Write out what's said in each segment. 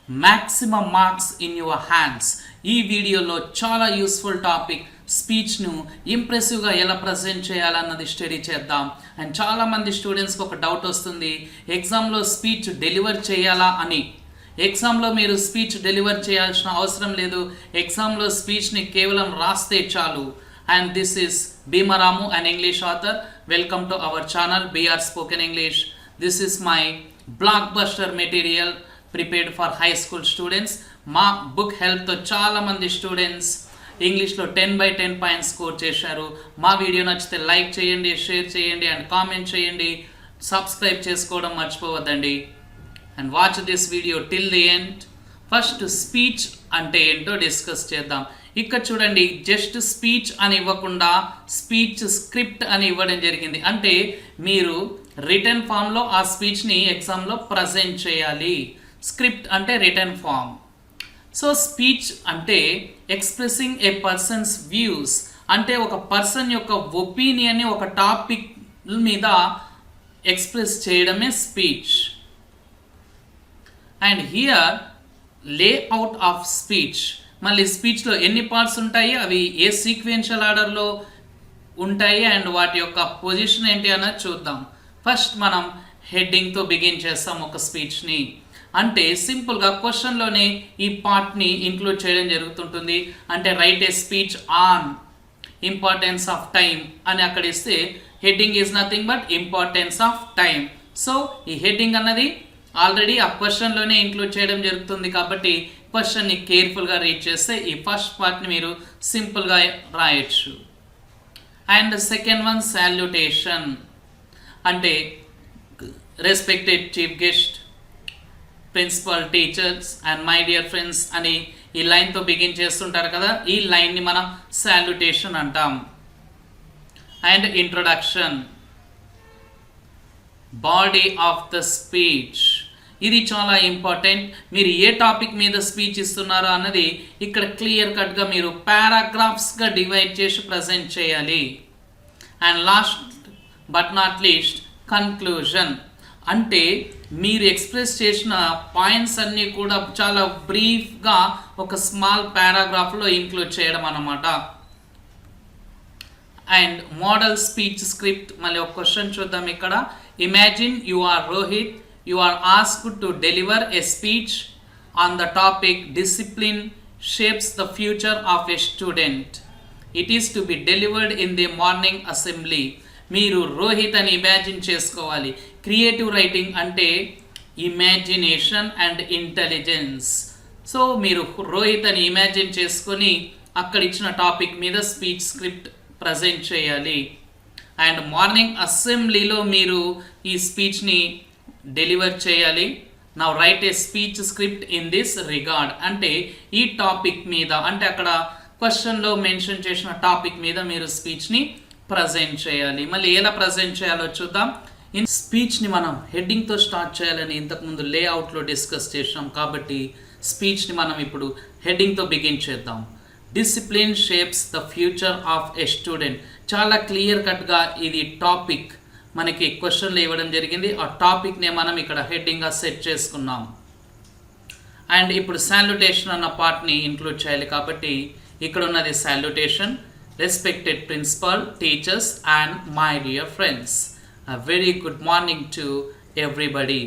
Maximum marks in your hands. ఈ వీడియోలో చాలా యూస్ఫుల్ టాపిక్ స్పీచ్ను ఇంప్రెసివ్గా ఎలా ప్రజెంట్ చేయాలన్నది స్టడీ చేద్దాం. అండ్ చాలామంది స్టూడెంట్స్కి ఒక డౌట్ వస్తుంది, ఎగ్జామ్లో స్పీచ్ డెలివర్ చేయాలా అని. ఎగ్జామ్లో మీరు స్పీచ్ డెలివర్ చేయాల్సిన అవసరం లేదు, ఎగ్జామ్లో స్పీచ్ని కేవలం రాస్తే చాలు. And this is Bhimaramu, an English author. Welcome to our channel BR Spoken English. This is my blockbuster material prepared for high school students. మా బుక్ హెల్ప్తో చాలామంది స్టూడెంట్స్ ఇంగ్లీష్లో 10/10 పాయింట్స్ స్కోర్ చేశారు. మా వీడియో నచ్చితే లైక్ చేయండి, షేర్ చేయండి అండ్ కామెంట్ చేయండి. Subscribe చేసుకోవడం మర్చిపోవద్దండి. And watch this video till the end. First speech అంటే ఏంటో డిస్కస్ చేద్దాం. ఇక్కడ చూడండి, జస్ట్ స్పీచ్ అని ఇవ్వకుండా స్పీచ్ స్క్రిప్ట్ అని ఇవ్వడం జరిగింది. అంటే మీరు రిటర్న్ ఫామ్లో ఆ స్పీచ్ని ఎగ్జామ్లో ప్రజెంట్ చేయాలి. స్క్రిప్ట్ అంటే రిటర్న్ ఫామ్. సో స్పీచ్ అంటే ఎక్స్ప్రెసింగ్ ఏ పర్సన్స్ వ్యూస్, అంటే ఒక పర్సన్ యొక్క ఒపీనియన్ని ఒక టాపిక్ మీద ఎక్స్ప్రెస్ చేయడమే speech. And here layout of speech. మళ్ళీ స్పీచ్లో ఎన్ని పార్ట్స్ ఉంటాయి, అవి ఏ సీక్వెన్షియల్ ఆర్డర్లో ఉంటాయి అండ్ వాటి యొక్క పొజిషన్ ఏంటి అన్నది చూద్దాం. ఫస్ట్ మనం హెడ్డింగ్తో బిగిన్ చేస్తాం ఒక స్పీచ్ని. అంటే సింపుల్గా క్వశ్చన్లోనే ఈ పార్ట్ని ఇంక్లూడ్ చేయడం జరుగుతుంటుంది. అంటే right A speech on importance of time అని అక్కడ ఇస్తే heading is nothing but importance of time. So ఈ హెడ్డింగ్ అన్నది ఆల్రెడీ ఆ క్వశ్చన్లోనే ఇంక్లూడ్ చేయడం జరుగుతుంది కాబట్టి క్వశ్చన్ని కేర్ఫుల్గా రీడ్ చేస్తే ఈ ఫస్ట్ పార్ట్ని మీరు సింపుల్గా రాయొచ్చు. అండ్ సెకండ్ వన్ సాల్యుటేషన్, అంటే respected chief guest, principal, teachers and my dear friends అని ఈ లైన్తో బిగిన్ చేస్తుంటారు కదా, ఈ లైన్ని మనం సాల్యుటేషన్ అంటాం. And introduction, body of the speech, ఇది చాలా ఇంపార్టెంట్. మీరు ఏ టాపిక్ మీద స్పీచ్ ఇస్తున్నారో అన్నది ఇక్కడ క్లియర్ కట్గా మీరు పారాగ్రాఫ్స్గా డివైడ్ చేసి ప్రజెంట్ చేయాలి. And last but not least conclusion, అంటే మీరు ఎక్స్ప్రెస్ చేసిన పాయింట్స్ అన్నీ కూడా చాలా బ్రీఫ్గా ఒక స్మాల్ పారాగ్రాఫ్లో ఇంక్లూడ్ చేయడం అన్నమాట. అండ్ మోడల్ స్పీచ్ స్క్రిప్ట్, మళ్ళీ ఒక క్వశ్చన్ చూద్దాం ఇక్కడ. Imagine you are Rohit, you are asked to deliver a speech on the topic discipline shapes the future of a student. It is to be delivered in the morning assembly. మీరు రోహిత్ అని imagine చేసుకోవాలి. Creative writing అంటే imagination and intelligence. So మీరు రోహిత్ అని imagine చేసుకొని అక్కడ ఇచ్చిన topic మీద స్పీచ్ స్క్రిప్ట్ ప్రజెంట్ చేయాలి. అండ్ మార్నింగ్ అసెంబ్లీలో మీరు ఈ స్పీచ్ని డెలివర్ చేయాలి. Now right A speech script in this regard, అంటే ఈ టాపిక్ మీద, అంటే అక్కడ క్వశ్చన్లో మెన్షన్ చేసిన టాపిక్ మీద మీరు స్పీచ్ని ప్రజెంట్ చేయాలి. మళ్ళీ ఎలా ప్రజెంట్ చేయాలో చూద్దాం. ఇన్ స్పీచ్ని మనం హెడ్డింగ్తో స్టార్ట్ చేయాలని ఇంతకుముందు లేఅవుట్లో డిస్కస్ చేసాం కాబట్టి స్పీచ్ని మనం ఇప్పుడు హెడ్డింగ్తో బిగిన్ చేద్దాం. Discipline shapes the future of a student. చాలా క్లియర్ కట్గా ఇది టాపిక్ మనకి క్వశ్చన్లు ఇవ్వడం జరిగింది. ఆ టాపిక్నే మనం ఇక్కడ హెడ్డింగ్గా సెట్ చేసుకున్నాం. అండ్ ఇప్పుడు సాల్యుటేషన్ అన్న పార్ట్ని ఇంక్లూడ్ చేయాలి కాబట్టి ఇక్కడ ఉన్నది salutation. Respected principal, teachers and my dear friends, a very good morning to everybody.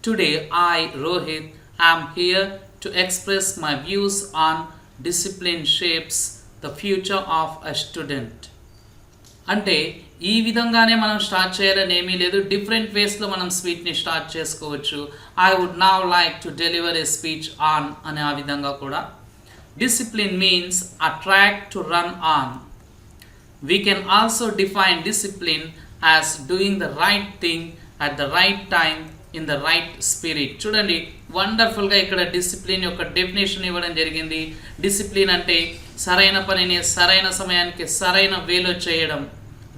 Today I, Rohit, am here to express my views on discipline shapes the future of a student. అంటే ఈ విధంగానే మనం start చేయాలని ఏమీ లేదు, different వేస్లో మనం స్పీచ్ని స్టార్ట్ చేసుకోవచ్చు. I would now like to deliver a speech on అనే ఆ విధంగా కూడా. Discipline means a track to run on. We can also define discipline as doing the right thing at the right time in the right spirit. చూడండి, వండర్ఫుల్గా ఇక్కడ discipline యొక్క definition ఇవ్వడం జరిగింది. డిసిప్లిన్ అంటే సరైన పనిని సరైన సమయానికి సరైన వేలో చేయడం.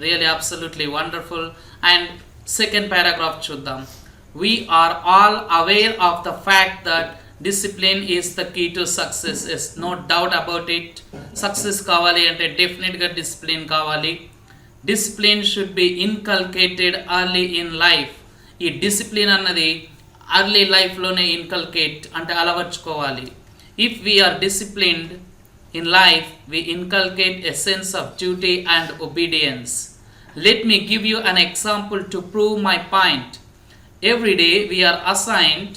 Really absolutely wonderful. And second paragraph చూద్దాం. We are all aware of the fact that discipline is the key to success. Yes, no doubt about it. Success కావాలి అంటే డెఫినెట్గా డిసిప్లిన్ కావాలి. Discipline should be inculcated early in life. ఈ discipline అన్నది early లైఫ్లోనే inculcate అంటే అలవర్చుకోవాలి. If we are disciplined in life we inculcate a sense of duty and obedience. Let me give you an example to prove my point. Every day we are assigned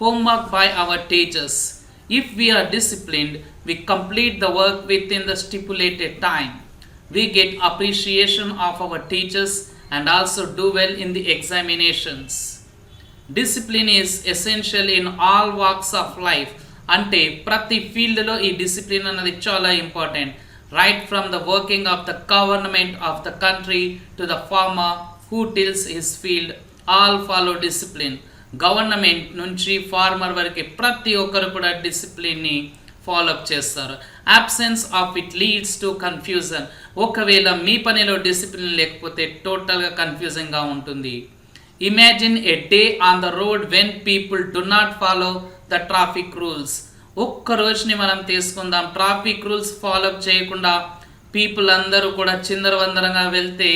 homework by our teachers. If we are disciplined, we complete the work within the stipulated time. We get appreciation of our teachers and also do well in the examinations. Discipline is essential in all walks of life. అంటే ప్రతి ఫీల్డ్లో ఈ discipline అన్నది చాలా important. Right from the working of the government of the country to the farmer who tills his field, all follow discipline. Government నుంచి farmer వరకు ప్రతి ఒక్కరు కూడా డిసిప్లిన్ని ఫాలోఅప్ చేస్తారు. Absence of it leads to confusion. ఒకవేళ మీ పనిలో డిసిప్లిన్ లేకపోతే టోటల్గా కన్ఫ్యూజింగ్గా ఉంటుంది. Imagine a day on the road when people do not follow the traffic rules. ఒక్క రోజుని మనం తీసుకుందాం, ట్రాఫిక్ రూల్స్ ఫాలోఅప్ చేయకుండా పీపుల్ అందరూ కూడా చిందరవందరంగా వెళ్తే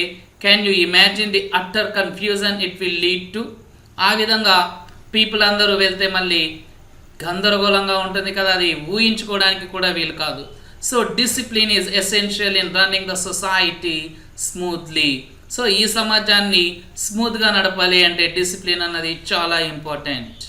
can you imagine the utter confusion it will lead to. ఆ విధంగా పీపుల్ అందరూ వెళ్తే మళ్ళీ గందరగోళంగా ఉంటుంది కదా, అది ఊహించుకోవడానికి కూడా వీలు కాదు. So discipline is essential in running the society smoothly. So ఈ సమాజాన్ని స్మూత్గా నడపాలి అంటే డిసిప్లిన్ అన్నది చాలా ఇంపార్టెంట్.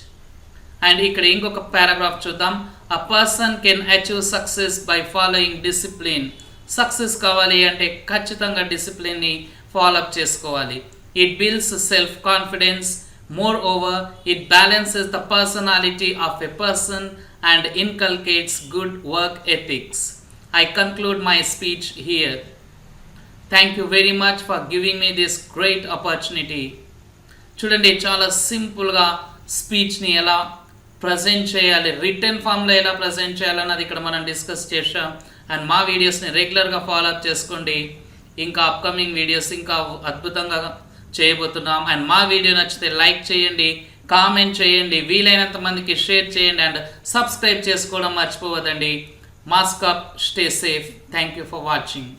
అండ్ ఇక్కడ ఇంకొక పారాగ్రాఫ్ చూద్దాం. A person can achieve success by following discipline. Success కావాలి అంటే ఖచ్చితంగా డిసిప్లిన్ని ఫాలోఅప్ చేసుకోవాలి. It builds self confidence. Moreover it balances the personality of a person and inculcates good work ethics. I conclude my speech here. Thank you very much for giving me this great opportunity. చూడండి, చాలా సింపుల్గా స్పీచ్ని ఎలా present చేయాలి, return ఫామ్లో ఎలా present చేయాలన్నది ఇక్కడ మనం డిస్కస్ చేసాం. అండ్ మా వీడియోస్ని రెగ్యులర్గా ఫాలోఅప్ చేసుకోండి. ఇంకా అప్కమింగ్ వీడియోస్ ఇంకా అద్భుతంగా చేయబోతున్నాం. అండ్ మా వీడియో నచ్చితే లైక్ చేయండి, కామెంట్ చేయండి, వీలైనంత మందికి షేర్ చేయండి అండ్ సబ్స్క్రైబ్ చేసుకోవడం మర్చిపోవద్దండి. Mask up, stay safe. Thank you for watching.